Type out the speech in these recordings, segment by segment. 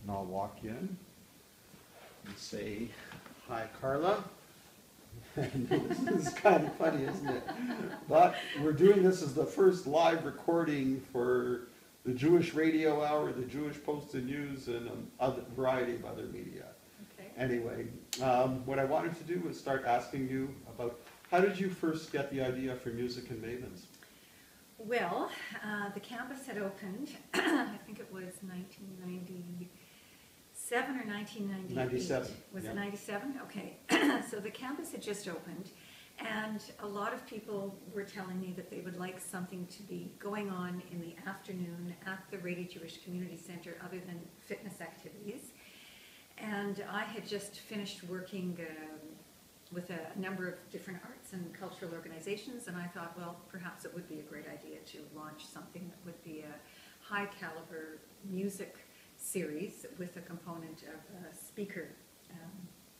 And I'll walk in and say, "Hi, Karla." And this is kind of funny, isn't it? But we're doing this as the first live recording for the Jewish Radio Hour, the Jewish Post and News, and a variety of other media. Okay. Anyway, what I wanted to do was start asking you about how did you first get the idea for Music and Mavens? Well, the campus had opened, I think it was 1997 or 1998. 97. Was yeah. it 97? Okay. So the campus had just opened, and a lot of people were telling me that they would like something to be going on in the afternoon at the Rady Jewish Community Center other than fitness activities. And I had just finished working with a number of different arts and cultural organizations, and I thought, well, perhaps it would be a great idea to launch something that would be a high caliber music series with a component of a speaker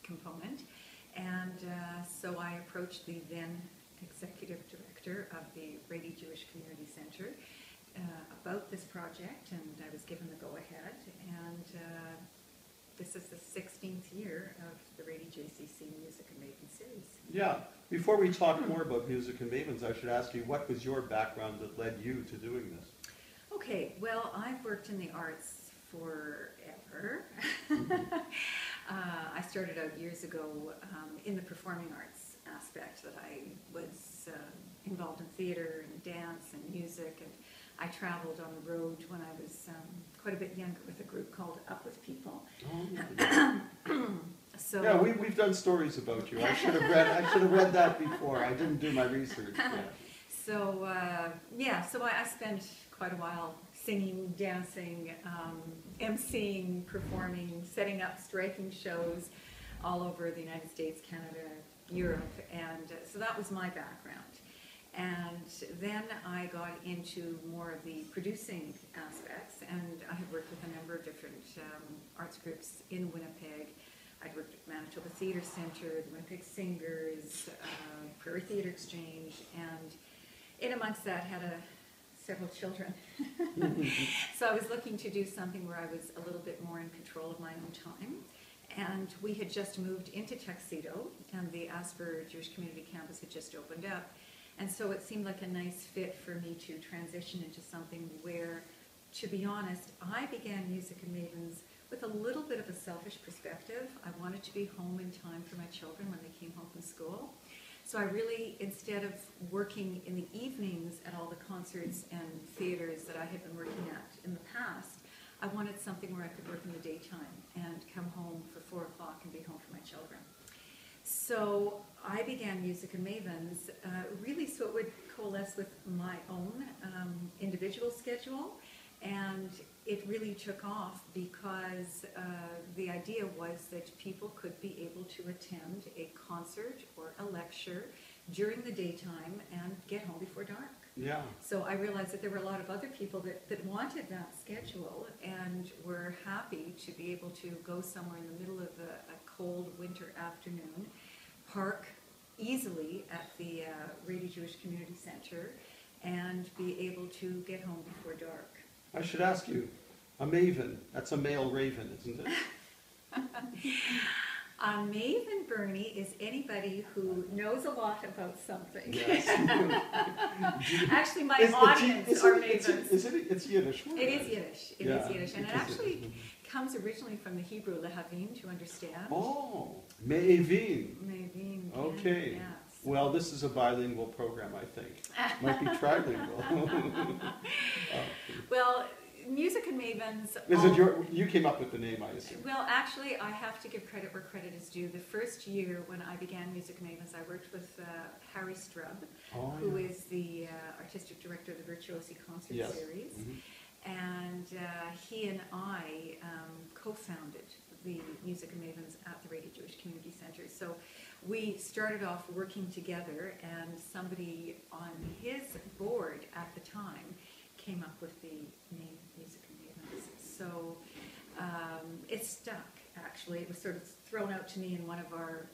component. And so I approached the then executive director of the Rady Jewish Community Center about this project, and I was given the go-ahead, and this is the 16th year of the Rady JCC Music and Mavens series. Yeah. Before we talk more about Music and Mavens, I should ask you, what was your background that led you to doing this? Okay, well, I've worked in the arts forever. I started out years ago in the performing arts aspect, that I was involved in theater and dance and music, and I traveled on the road when I was quite a bit younger with a group called Up With People. Oh. So yeah, we've done stories about you. I should have read that before. I didn't do my research. Yeah. So so I spent quite a while singing, dancing, emceeing, performing, setting up striking shows all over the United States, Canada, Europe, and so that was my background. And then I got into more of the producing aspects, and I had worked with a number of different arts groups in Winnipeg. I'd worked at Manitoba Theatre Centre, the Winnipeg Singers, Prairie Theatre Exchange, and in amongst that had several children. So I was looking to do something where I was a little bit more in control of my own time. And we had just moved into Tuxedo, and the Asper Jewish Community Campus had just opened up. And so it seemed like a nice fit for me to transition into something where, to be honest, I began Music and Mavens with a little bit of a selfish perspective. I wanted to be home in time for my children when they came home from school. So I really, instead of working in the evenings at all the concerts and theaters that I had been working at in the past, I wanted something where I could work in the daytime and come home for 4 o'clock and be home for my children. So I began Music and Mavens really so it would coalesce with my own individual schedule, and it really took off because the idea was that people could be able to attend a concert or a lecture during the daytime and get home before dark. Yeah. So I realized that there were a lot of other people that wanted that schedule and were happy to be able to go somewhere in the middle of a cold winter afternoon, park easily at the Rady Jewish Community Center, and be able to get home before dark. I should ask you, a maven, that's a male raven, isn't it? A maven, Bernie, is anybody who knows a lot about something. Yes. Actually, my audience are mavens. It's Yiddish word. It is Yiddish. It is Yiddish. And it actually Yiddish. comes originally from the Hebrew lehavim, to understand. Oh, me'evin. Mavin. Okay. Yes. Well, this is a bilingual program, I think. Might be trilingual. Well, Music and Mavens. Is it you came up with the name, I assume? Well, actually, I have to give credit where credit is due. The first year when I began Music and Mavens, I worked with Harry Strub, who is the artistic director of the Virtuosi Concert Series. Mm-hmm. And he and I co-founded the Music and Mavens at the Rady Jewish Community Center. So we started off working together, and somebody on his board at the time came up with the name Music and Mavens. So it stuck, actually. It was sort of thrown out to me in one of our,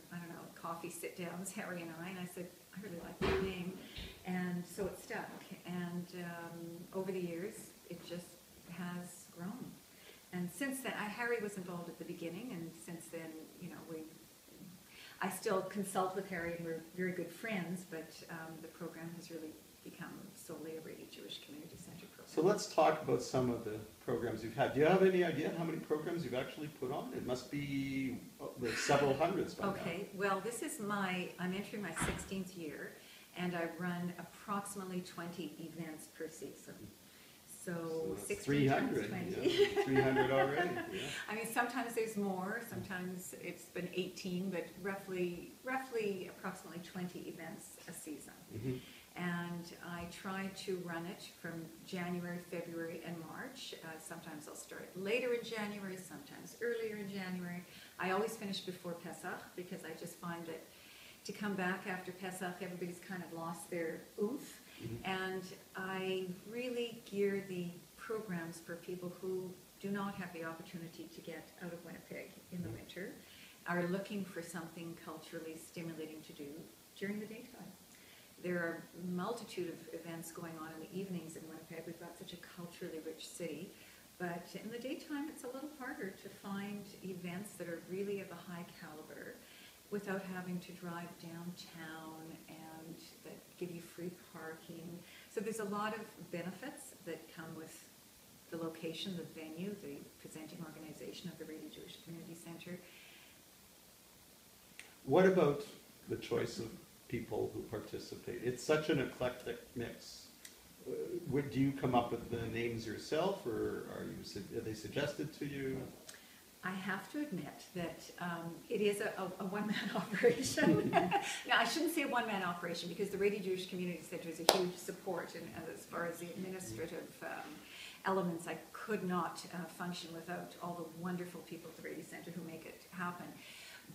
coffee sit-downs, Harry and I said, I really like that name. And so it stuck. And over the years, it just has grown. And since then, Harry was involved at the beginning, and since then, you know, I still consult with Harry, and we're very good friends, but the program has really become solely a Rady Jewish Community Center program. So let's talk about some of the programs you've had. Do you have any idea how many programs you've actually put on? It must be several hundreds by now. Okay, well, I'm entering my 16th year, and I run approximately 20 events per season. So 16 300, times 20. yeah, 300 already. Yeah. I mean, sometimes there's more, sometimes it's been 18, but roughly approximately 20 events a season. Mm-hmm. And I try to run it from January, February, and March. Sometimes I'll start later in January, sometimes earlier in January. I always finish before Pesach, because I just find that to come back after Pesach, everybody's kind of lost their oomph. Mm-hmm. And I really gear the programs for people who do not have the opportunity to get out of Winnipeg in the winter, are looking for something culturally stimulating to do during the daytime. There are a multitude of events going on in the evenings in Winnipeg. We've got such a culturally rich city, but in the daytime it's a little harder to find events that are really of a high caliber without having to drive downtown and that give you free parking. So there's a lot of benefits that come with the location, the venue, the presenting organization of the Rady Jewish Community Center. What about the choice of people who participate? It's such an eclectic mix. Do you come up with the names yourself, or are they suggested to you? I have to admit that it is a one-man operation. Now, I shouldn't say a one-man operation, because the Rady Jewish Community Center is a huge support, and as far as the administrative elements, I could not function without all the wonderful people at the Rady Center who make it happen.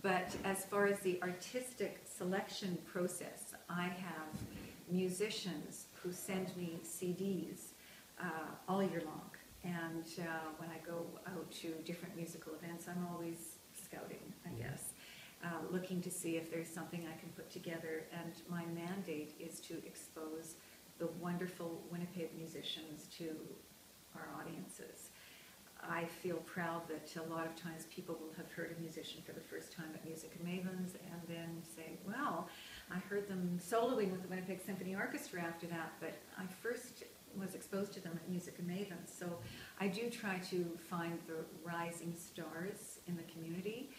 But as far as the artistic selection process, I have musicians who send me CDs all year long. And when I go out to different musical events, I'm always scouting, I guess, looking to see if there's something I can put together. And my mandate is to expose the wonderful Winnipeg musicians to our audiences. I feel proud that a lot of times people will have heard a musician for the first time at Music Mavens and then say, well, I heard them soloing with the Winnipeg Symphony Orchestra after that, but I first was exposed to them at Music Mavens. So I do try to find the rising stars in the community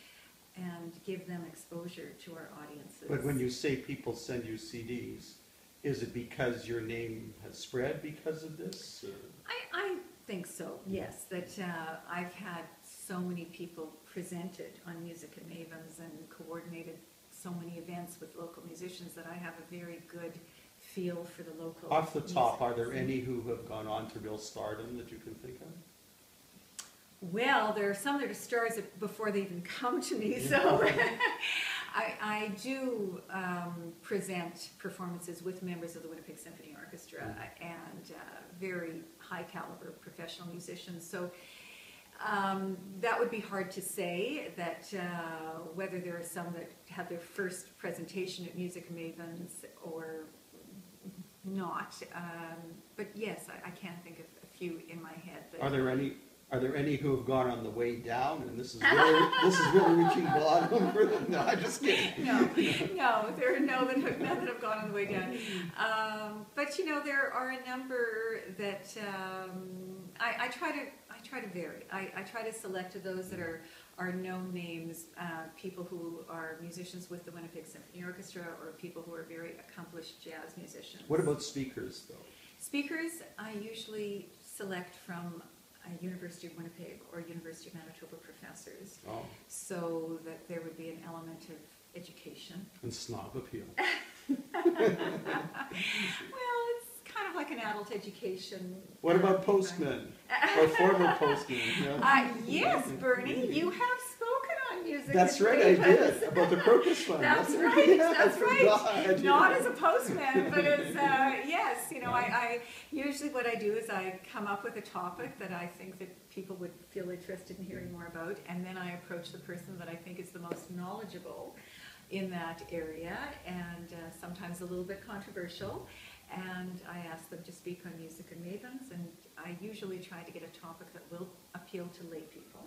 and give them exposure to our audiences. But when you say people send you CDs, is it because your name has spread because of this? I think so, yes. That I've had so many people presented on Music at Mavens and coordinated so many events with local musicians that I have a very good feel for the local. Off the top, are there any who have gone on to real stardom that you can think of? Well, there are some that are stars before they even come to me, so I do present performances with members of the Winnipeg Symphony Orchestra and very high caliber professional musicians. So that would be hard to say that whether there are some that have their first presentation at Music Mavens or not. But yes, I can think of a few in my head. Are there any who have gone on the way down, and this is really reaching bottom for them? No, I'm just kidding. No, there are none that have gone on the way down. But you know, there are a number that I try to vary. I try to select those that are known names, people who are musicians with the Winnipeg Symphony Orchestra, or people who are very accomplished jazz musicians. What about speakers, though? Speakers, I usually select from University of Winnipeg or University of Manitoba professors, so that there would be an element of education. And snob appeal. Well, it's kind of like an adult education. What about postmen? Or former postmen? Yeah. Yes, Bernie, you have spoken on Music. That's right, I did, about the Crocus Fund. That's right, yeah, that's right. Not as a postman, but as, yes, you know, I usually what I do is I come up with a topic that I think that people would feel interested in hearing more about, and then I approach the person that I think is the most knowledgeable in that area, and sometimes a little bit controversial. and I ask them to speak on Music and Mavens, and I usually try to get a topic that will appeal to lay people,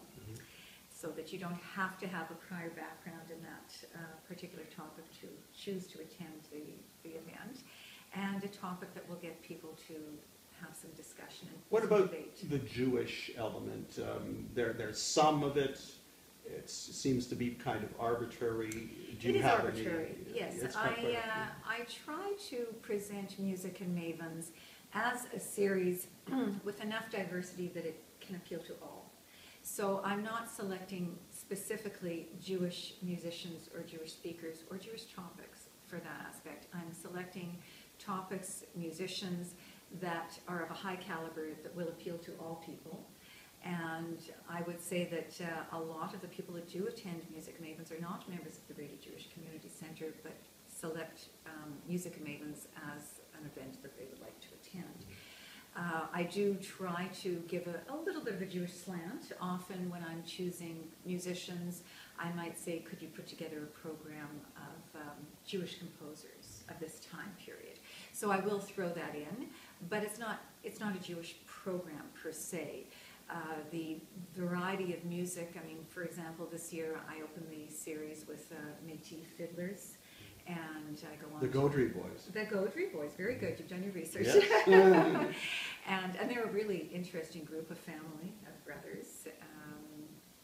so that you don't have to have a prior background in that particular topic to choose to attend the event, and a topic that will get people to have some discussion and What some about debate. the Jewish element? There's some of it, it seems to be kind of arbitrary. Do you It is have arbitrary, any? yes. It's kind of arbitrary. I try to present Music and Mavens as a series with enough diversity that it can appeal to all. So I'm not selecting specifically Jewish musicians or Jewish speakers or Jewish topics for that aspect. I'm selecting topics, musicians that are of a high caliber that will appeal to all people. And I would say that a lot of the people that do attend Music Mavens are not members of the Brady Jewish Community Center, but select Music Mavens as an event that they would like to attend. I do try to give a little bit of a Jewish slant. Often when I'm choosing musicians, I might say, could you put together a program of Jewish composers of this time period? So I will throw that in, but it's not a Jewish program per se. The variety of music, I mean, for example, this year I opened the series with Métis fiddlers, and I go on The Gaudry Boys. The Gaudry Boys, very good, you've done your research. Yes. and they're a really interesting group of family, of brothers,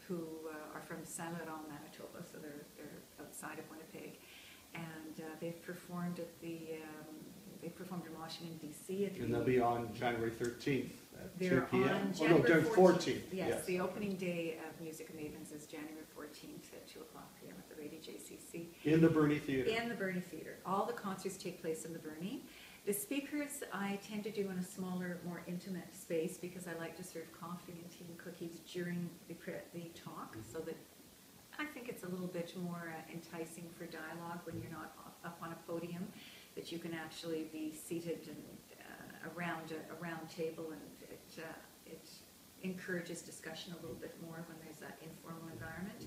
who are from Saint Laurent, Manitoba, so they're outside of Winnipeg, and they've performed at they performed in Washington, D.C. at the... And they'll be on January 13th at 2 They're p.m. on Oh, no, January 14th. Yes, Yes, the opening day of Music and Mavens is January 14th at 2 o'clock p.m. at the Brady JCC. In the Bernie Theatre. In the Bernie Theatre. All the concerts take place in the Bernie. The speakers I tend to do in a smaller, more intimate space because I like to serve coffee and tea and cookies during the talk, so that I think it's a little bit more enticing for dialogue when you're not up on a podium, that you can actually be seated and around a round table, and it encourages discussion a little bit more when there's that informal environment.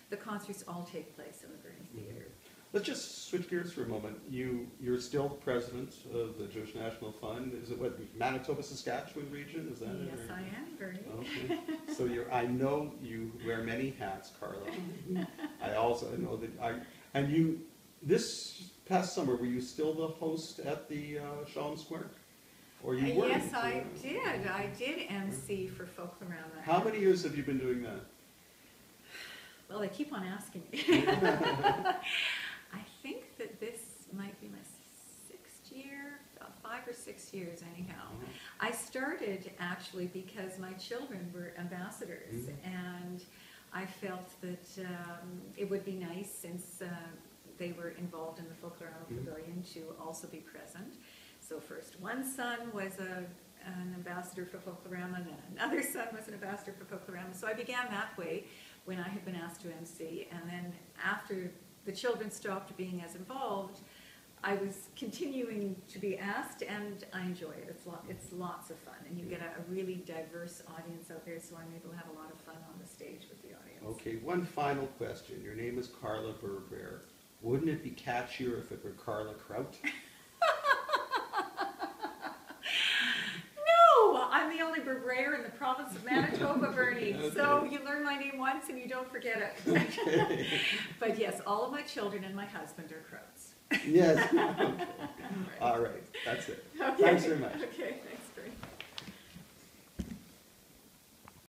The concerts all take place in the Bernie Theatre. Let's just switch gears for a moment. You're still the president of the Jewish National Fund. Is it what, Manitoba, Saskatchewan region? Is that it? Yes, I am, Bernie. Okay. So I know you wear many hats, Karla. I also know that this past summer, were you still the host at the Shalom Square? Or you weren't? Yes, I did. I did MC for Folklorama. How many years have you been doing that? Well, they keep on asking me. I think that this might be my 6th year, 5 or 6 years anyhow. I started actually because my children were ambassadors, and I felt that it would be nice, since they were involved in the Folklorama Pavilion, to also be present. So first one son was an ambassador for Folklorama, and then another son was an ambassador for Folklorama. So I began that way when I had been asked to MC, and then after the children stopped being as involved, I was continuing to be asked, and I enjoy it. It's lots of fun, and you get a really diverse audience out there, so I'm able to have a lot of fun on the stage with the audience. Okay, one final question. Your name is Karla Berbrayer. Wouldn't it be catchier if it were Karla Kraut? No, I'm the only Berbrayer in the province of Manitoba, Bernie. Okay. So you learn my name once and you don't forget it. Okay. But yes, all of my children and my husband are Krauts. Yes. Okay. All right, that's it. Okay. Thanks very much. Okay, thanks.